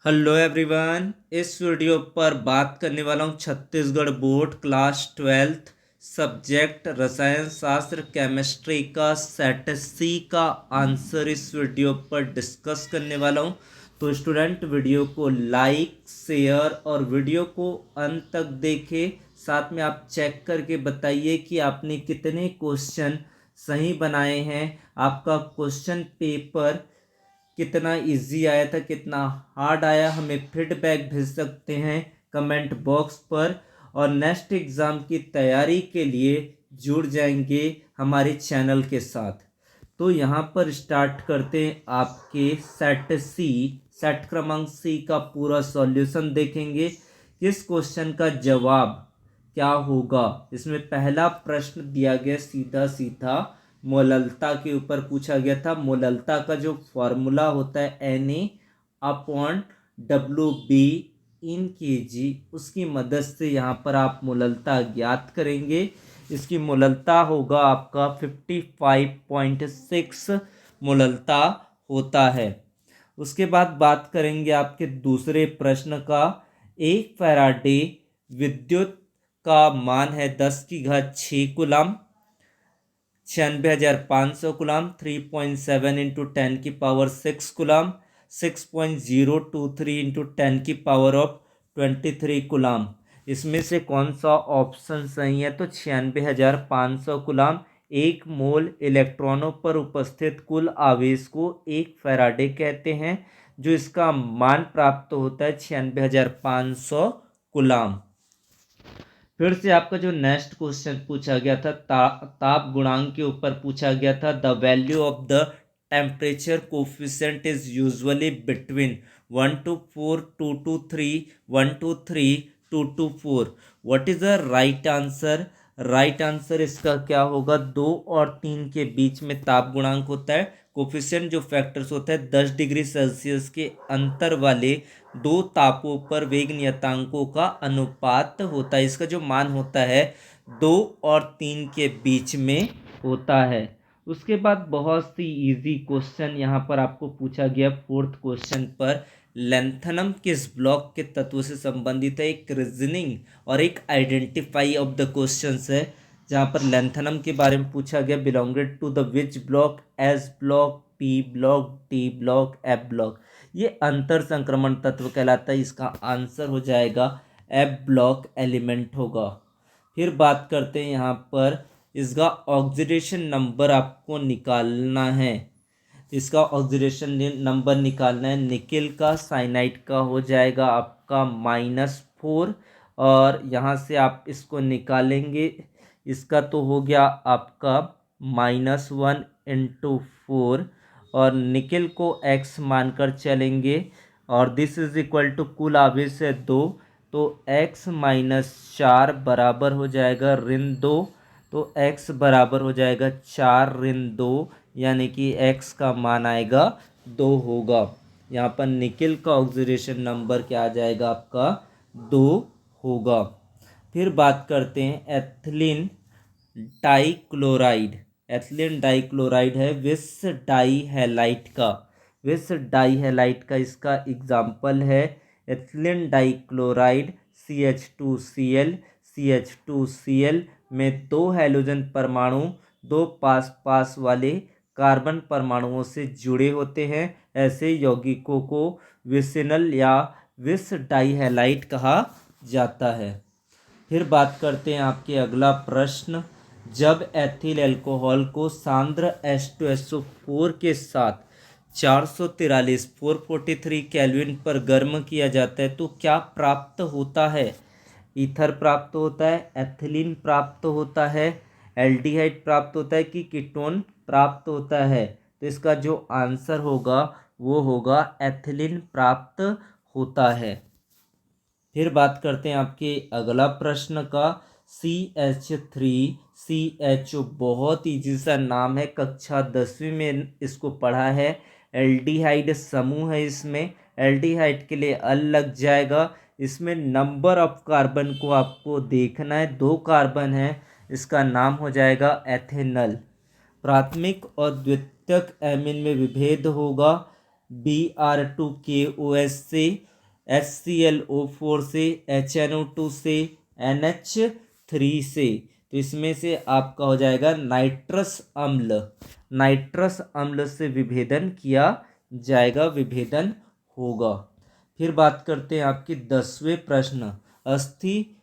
Hello everyone. इस video पर बात करने वाला हूँ Chhattisgarh board class 12th subject रसायन शास्त्र केमिस्ट्री का सेट सी का आंसर इस वीडियो पर डिस्कस करने वाला हूँ। तो स्टूडेंट वीडियो को लाइक शेयर और वीडियो को अंत तक देखें। साथ में आप चेक करके बताइए कि आपने कितने क्वेश्चन सही बनाए हैं। आपका क्वेश्चन पेपर कितना इजी आया था, कितना हार्ड आया, हमें फीडबैक भेज सकते हैं कमेंट बॉक्स पर। और नेक्स्ट एग्ज़ाम की तैयारी के लिए जुड़ जाएंगे हमारे चैनल के साथ। तो यहाँ पर स्टार्ट करते हैं। आपके सेट क्रमांक सी का पूरा सॉल्यूशन देखेंगे। किस क्वेश्चन का जवाब क्या होगा। इसमें पहला प्रश्न दिया गया सीधा सीधा मोललता के ऊपर पूछा गया था। मोललता का जो फॉर्मूला होता है Na/W/B इन केजी, उसकी मदद से यहाँ पर आप मोललता ज्ञात करेंगे। इसकी मोललता होगा आपका 55.6 मोललता होता है। उसके बाद बात करेंगे आपके दूसरे प्रश्न का। एक फैराडे विद्युत का मान है 10⁶ coulomb, 96,500 coulomb, 3.7 into 10⁶ coulomb, 6.023 into 10⁻23 coulomb. इसमें से कौन सा ऑप्शन सही है। तो 96,500 कूलम एक मोल इलेक्ट्रॉनों पर उपस्थित कुल आवेश को एक फैराडे कहते हैं, जो इसका मान प्राप्त होता है 96,500 कूलम। फिर से आपका जो नेक्स्ट क्वेश्चन पूछा गया था ताप गुणांक के ऊपर पूछा गया था। The value of the temperature coefficient is usually between 1 to 4, 2 to 3, 1 to 3, 2 to 4। What is the right answer. Right answer इसका क्या होगा। 2 और 3 के बीच में ताप गुणांक होता है। कोफिशिएंट जो फैक्टर्स होता है 10 डिग्री सेल्सियस के अंतर वाले दो तापों पर वेग नियतांकों का अनुपात होता है। इसका जो मान होता है 2 और 3 के बीच में होता है। उसके बाद बहुत सी इजी क्वेश्चन यहाँ पर आपको पूछा गया। फोर्थ क्वेश्चन पर लेंथनम किस ब्लॉक के तत्व से संबंधित है। एक रीजनिंग और एक आइडेंटिफाई ऑफ द क्वेश्चंस है, जहाँ पर लेंथनम के बारे में पूछा गया। Belonged to the which block. S block, P block, T block, F block. ये अंतर संक्रमण तत्व कहलाता है। इसका आंसर हो जाएगा एफ ब्लॉक एलिमेंट होगा। फिर बात करते हैं यहाँ पर इसका ऑक्सीडेशन नंबर आपको निकालना है। इसका ऑक्सीडेशन नंबर निकालना है। निकेल का साइनाइड का हो जाएगा आपका -4, और यहाँ से आप इसको निकालेंगे। इसका तो हो गया आपका -1 इंटू 4, और निकेल को x मानकर चलेंगे, और दिस इज इक्वल टू कुल आवेश है 2, तो x-4 बराबर हो जाएगा ऋण 2। तो x बराबर हो जाएगा 4-2, यानी कि x का मान आएगा 2 होगा। यहाँ पर निकेल का ऑक्सीडेशन नंबर क्या आ जाएगा आपका 2 होगा। फिर बात करते हैं एथिलीन डाइक्लोराइड। एथिलीन डाइक्लोराइड है विस डाई हैलाइट का। विस डाई हैलाइट का इसका एग्जाम्पल है एथिलीन डाइक्लोराइड CH2Cl में दो हैलोजन परमाणु दो पास पास वाले कार्बन परमाणुओं से जुड़े होते हैं। ऐसे यौगिकों को विसिनल या विस डाइहैलाइड कहा जाता है। फिर बात करते हैं आपके अगला प्रश्न। जब एथिल अल्कोहल को सांद्र H2SO4 के साथ 443 केल्विन पर गर्म किया जाता है तो क्या प्राप्त होता है। ईथर प्राप्त होता है, एथिलीन प्राप्त होता है, एल्डिहाइड प्राप्त होता है कि कीटोन प्राप्त होता है। तो इसका जो आंसर होगा वो होगा एथिलीन प्राप्त होता है। फिर बात करते हैं आपके अगला प्रश्न का। CH3CHO बहुत ईजी सा नाम है, कक्षा 10वीं में इसको पढ़ा है। एल्डिहाइड समूह है। इसमें एल्डिहाइड के लिए अल लग जाएगा। इसमें नंबर ऑफ कार्बन को आपको देखना है, 2 कार्बन है। इसका नाम हो जाएगा एथेनल। प्राथमिक और द्वितीयक एमीन में विभेद होगा Br2KOH से। HClO4 से, HNO2 से, NH3 से। तो इसमें से आपका हो जाएगा नाइट्रस अम्ल। नाइट्रस अम्ल से विभेदन किया जाएगा, विभेदन होगा। फिर बात करते हैं आपकी 10वें प्रश्न, अस्थि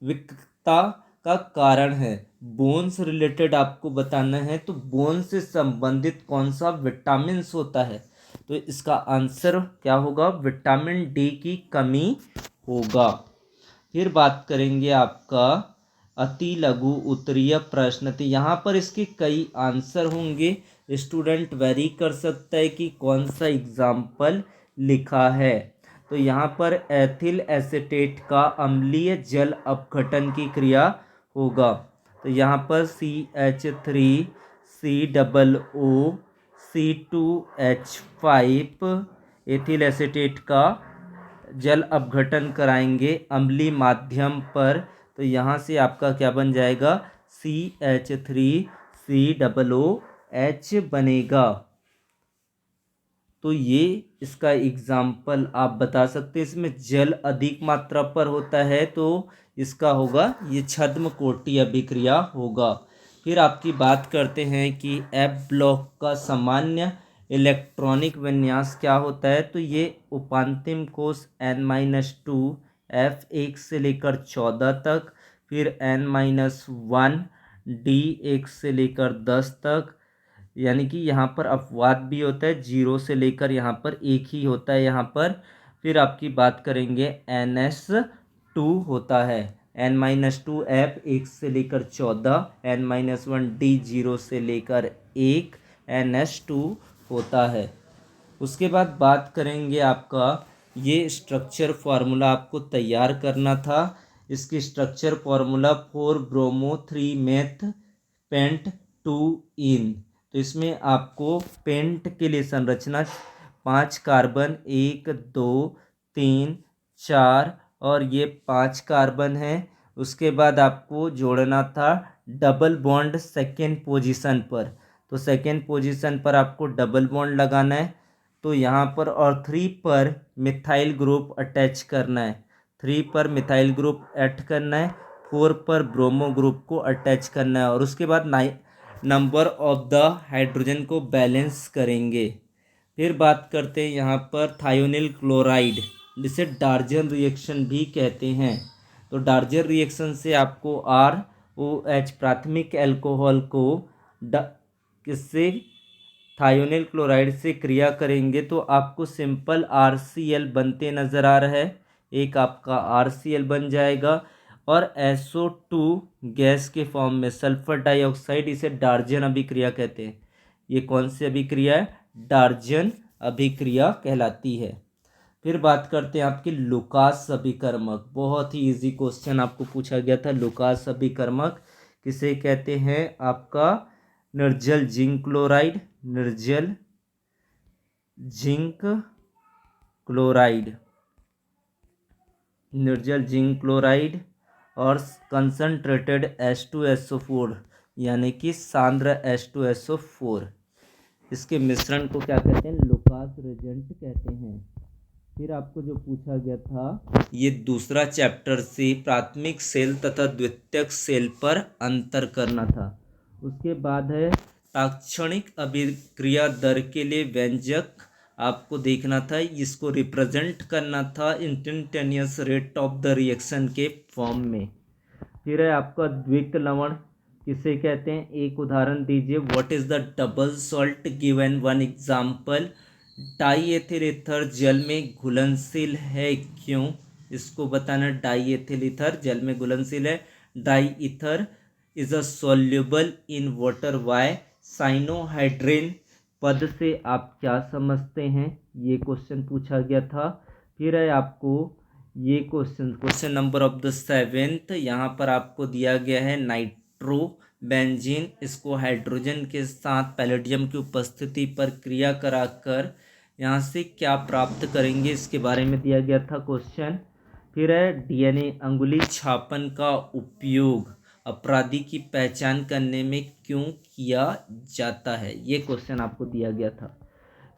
विकृतता का कारण है। बोन से रिलेटेड आपको बताना है, तो बोन से संबंधित कौन सा विटामिन होता है? तो इसका आंसर क्या होगा? विटामिन डी की कमी होगा। फिर बात करेंगे आपका अति लघु उत्तरीय प्रश्न। तो यहाँ पर इसके कई आंसर होंगे, स्टूडेंट वेरी कर सकता है कि कौन सा एग्जाम्पल लिखा है। तो यहाँ पर एथिल एसीटेट का अम्लीय जल अपघटन की क्रिया होगा। तो यहाँ पर CH3COO C2H5 एथिल एसीटेट का जल अपघटन कराएंगे अम्लीय माध्यम पर। तो यहाँ से आपका क्या बन जाएगा? CH3COOH बनेगा। तो ये इसका एग्जाम्पल आप बता सकते हैं। इसमें जल अधिक मात्रा पर होता है, तो इसका होगा ये छद्म कोटि अभिक्रिया होगा। फिर आपकी बात करते हैं कि एफ ब्लॉक का सामान्य इलेक्ट्रॉनिक विन्यास क्या होता है? तो ये उपांतिम कोष N-2 F1 से लेकर 14 तक, फिर N-1 D1 से लेकर 10 तक, यानी कि यहाँ पर अपवाद भी होता है, 0 से लेकर यहाँ पर 1 ही होता है यहाँ पर। फिर आपकी बात करेंगे NS2 होता है, N-2 F1 से लेकर 14, N-1 D 0 से लेकर 1, NS2 होता है। उसके बाद बात करेंगे आपका ये स्ट्रक्चर फार्मूला आपको तैयार करना था। इसकी structure formula 4 bromo 3 meth pent 2 ene. तो इसमें आपको पेंट के लिए संरचना 5 कार्बन 1 2 3 4 और ये 5 कार्बन है। उसके बाद आपको जोड़ना था डबल बॉन्ड सेकेंड पोजीशन पर। तो सेकेंड पोजीशन पर आपको डबल बॉन्ड लगाना है। तो यहाँ पर और 3 पर मिथाइल ग्रुप अटैच करना है, 3 पर मिथाइल ग्रुप ऐड करना है, 4 पर ब्रोमो ग्रुप को अटैच करना है, और उसके बाद नंबर ऑफ द हाइड्रोजन को बैलेंस करेंगे। फिर बात करते हैं यहाँ पर थायोनिल क्लोराइड, जिसे डार्जन रिएक्शन भी कहते हैं। तो डार्जन रिएक्शन से आपको ROH प्राथमिक अल्कोहल को किससे थायोनिल क्लोराइड से क्रिया करेंगे तो आपको सिंपल RCl बनते नज़र आ रहा है। एक आपका RCl बन जाएगा और SO2 गैस के फॉर्म में सल्फर डाइऑक्साइड, इसे डार्जन अभिक्रिया कहते हैं। ये कौन सी अभिक्रिया है? डार्जन अभिक्रिया कहलाती है। फिर बात करते हैं आपके लुकास अभिकर्मक। बहुत ही इजी क्वेश्चन आपको पूछा गया था। लुकास अभिकर्मक किसे कहते हैं? आपका निर्जल जिंक क्लोराइड, निर्जल जिंक क्लोराइड, निर्जल जिंक क्लोराइड और कंसनट्रेटेड H2SO4 यानी कि सांद्र H2SO4, इसके मिश्रण को क्या कहते हैं? लुकास रिएजेंट कहते हैं। फिर आपको जो पूछा गया था, ये दूसरा चैप्टर से प्राथमिक सेल तथा द्वितीयक सेल पर अंतर करना था। उसके बाद है ताक्षणिक अभिक्रिया दर के लिए व्यंजक आपको देखना था, इसको रिप्रेजेंट करना था instantaneous rate of the reaction के फॉर्म में। फिर है आपका द्विक लवण किसे कहते हैं? एक उदाहरण दीजिए। What is the double salt? Given one example. Die ethyl ether जल में घुलनशील है, क्यों? इसको बताना। डाई एथिल ईथर जल में घुलनशील है। Di ether is a soluble in water, why? Cyanohydrin पद से आप क्या समझते हैं? ये क्वेश्चन पूछा गया था। फिर है आपको ये question number of the 7th। यहाँ पर आपको दिया गया है नाइट्रो बेंजीन, इसको हाइड्रोजन के साथ पैलेडियम की उपस्थिति पर क्रिया कराकर यहाँ से क्या प्राप्त करेंगे, इसके बारे में दिया गया था क्वेश्चन। फिर है DNA अंगुली छापन का उपयोग अपराधी की पहचान करने में क्यों किया जाता है? ये क्वेश्चन आपको दिया गया था।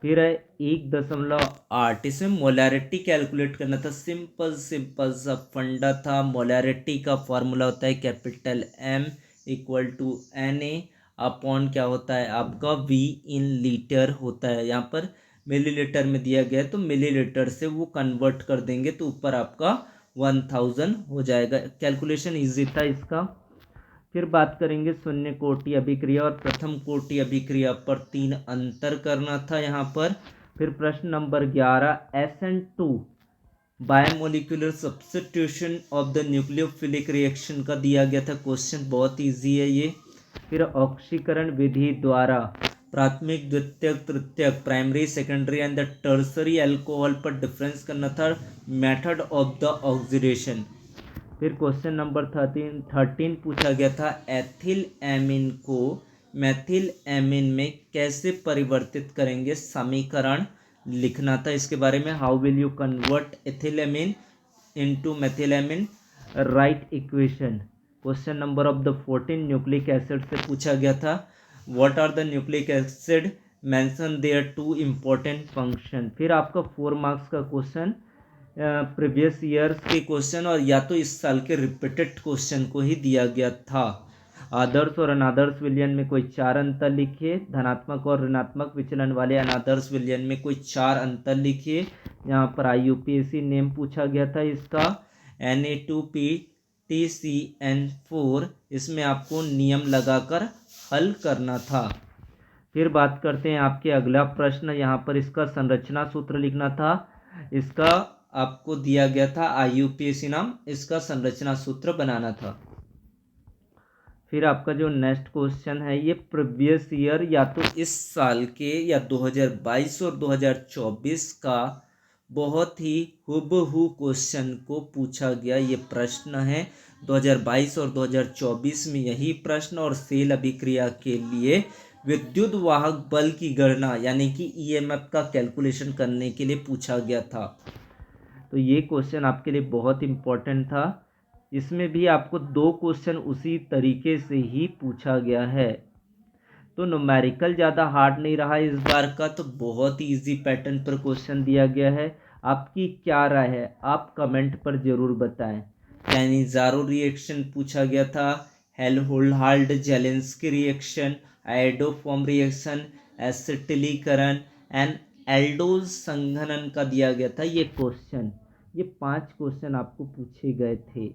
फिर है 1.8, इसमें मोलैरिटी कैलकुलेट करना था। सिंपल सा फंडा था। मोलैरिटी का फॉर्मूला होता है capital M equal to Na upon क्या होता है आपका V इन लीटर होता है। यहाँ पर मिलीलीटर में दिया गया है तो मिलीलीटर से वो कन्वर्ट कर देंगे तो ऊपर आपका 1000 हो जाएगा। कैलकुलेशन इजी था इसका। फिर बात करेंगे शून्य कोटि अभिक्रिया और प्रथम कोटि अभिक्रिया पर 3 अंतर करना था यहाँ पर। फिर प्रश्न number 11 SN2 biomolecular substitution of the nucleophilic reaction का दिया गया था। क्वेश्चन बहुत इजी है ये। फिर ऑक्सीकरण विधि द्वारा प्राथमिक द्वितीयक तृतीयक primary secondary and the tertiary alcohol पर डिफरेंस करना था। Method of the oxidation. फिर क्वेश्चन नंबर 13 पूछा गया था एथिल एमीन को मेथिल एमीन में कैसे परिवर्तित करेंगे, समीकरण लिखना था इसके बारे में। How will you convert ethyl amine into methyl amine, write equation. Question number of the 14 nucleic acid से पूछा गया था what are the nucleic acid, mention their 2 important function. फिर आपका 4 मार्क्स का क्वेश्चन प्रीवियस ईयर्स के क्वेश्चन और या तो इस साल के रिपीटेड क्वेश्चन को ही दिया गया था। आदर्श और अनादर्श विलयन में कोई 4 अंतर लिखिए। धनात्मक और ऋणात्मक विचलन वाले अनादर्श विलयन में कोई 4 अंतर लिखिए। यहाँ पर IUPAC नेम पूछा गया था इसका Na2PTCN4, इसमें आपको नियम लगाकर हल करना था। फिर बात करते हैं आपके अगला प्रश्न। यहाँ पर इसका संरचना सूत्र लिखना था। इसका आपको दिया गया था IUPAC नाम, इसका संरचना सूत्र बनाना था। फिर आपका जो नेक्स्ट क्वेश्चन है ये प्रीवियस ईयर या तो इस साल के या 2022 और 2024 का बहुत ही हुबहू क्वेश्चन को पूछा गया ये प्रश्न है। 2022 और 2024 में यही प्रश्न और सेल अभिक्रिया के लिए विद्युत वाहक बल की गणना यानी कि EMF का कैलकुलेशन करने के लिए पूछा गया था। तो ये क्वेश्चन आपके लिए बहुत इम्पोर्टेंट था। इसमें भी आपको 2 क्वेश्चन उसी तरीके से ही पूछा गया है। तो न्यूमेरिकल ज़्यादा हार्ड नहीं रहा इस बार का, तो बहुत ही ईजी पैटर्न पर क्वेश्चन दिया गया है। आपकी क्या राय है आप कमेंट पर ज़रूर बताएं। कैनिज़ारो रिएक्शन पूछा गया था, Hell Volhard Zelinsky reaction, iodoform reaction, एसिटिलीकरण एंड एल्डोज संघनन का दिया गया था ये क्वेश्चन। ये 5 क्वेश्चन आपको पूछे गए थे।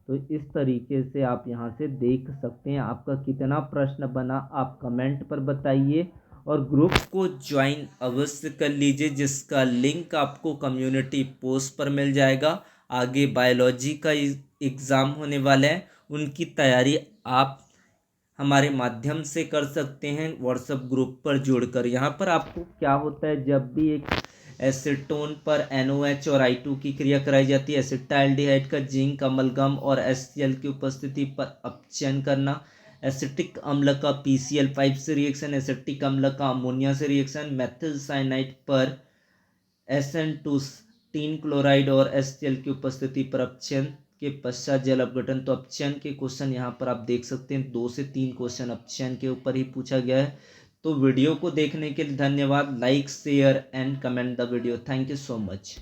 तो इस तरीके से आप यहाँ से देख सकते हैं आपका कितना प्रश्न बना, आप कमेंट पर बताइए और ग्रुप को ज्वाइन अवश्य कर लीजिए जिसका लिंक आपको कम्युनिटी पोस्ट पर मिल जाएगा। आगे बायोलॉजी का एग्ज़ाम होने वाला है, उनकी तैयारी आप हमारे माध्यम से कर सकते हैं व्हाट्सएप ग्रुप पर जुड़कर। यहाँ पर आपको क्या होता है, जब भी एक एसीटोन पर NOH और I2 की क्रिया कराई जाती है, एसिटाल्डिहाइड का जिंक अम्लगम और HCl की उपस्थिति पर अपचयन करना, एसिटिक अम्ल का PCl5 से रिएक्शन, एसिटिक अम्ल का अमोनिया से रिएक्शन, मेथिल साइनाइड पर SN2 तीन क्लोराइड और HCl की उपस्थिति पर अपचयन के पश्चात जल अपघटन। तो अपचयन के क्वेश्चन यहाँ पर आप देख सकते हैं 2 से 3 क्वेश्चन अपचयन के ऊपर ही पूछा गया है। तो वीडियो को देखने के लिए धन्यवाद। Like share and comment the video. Thank you so much.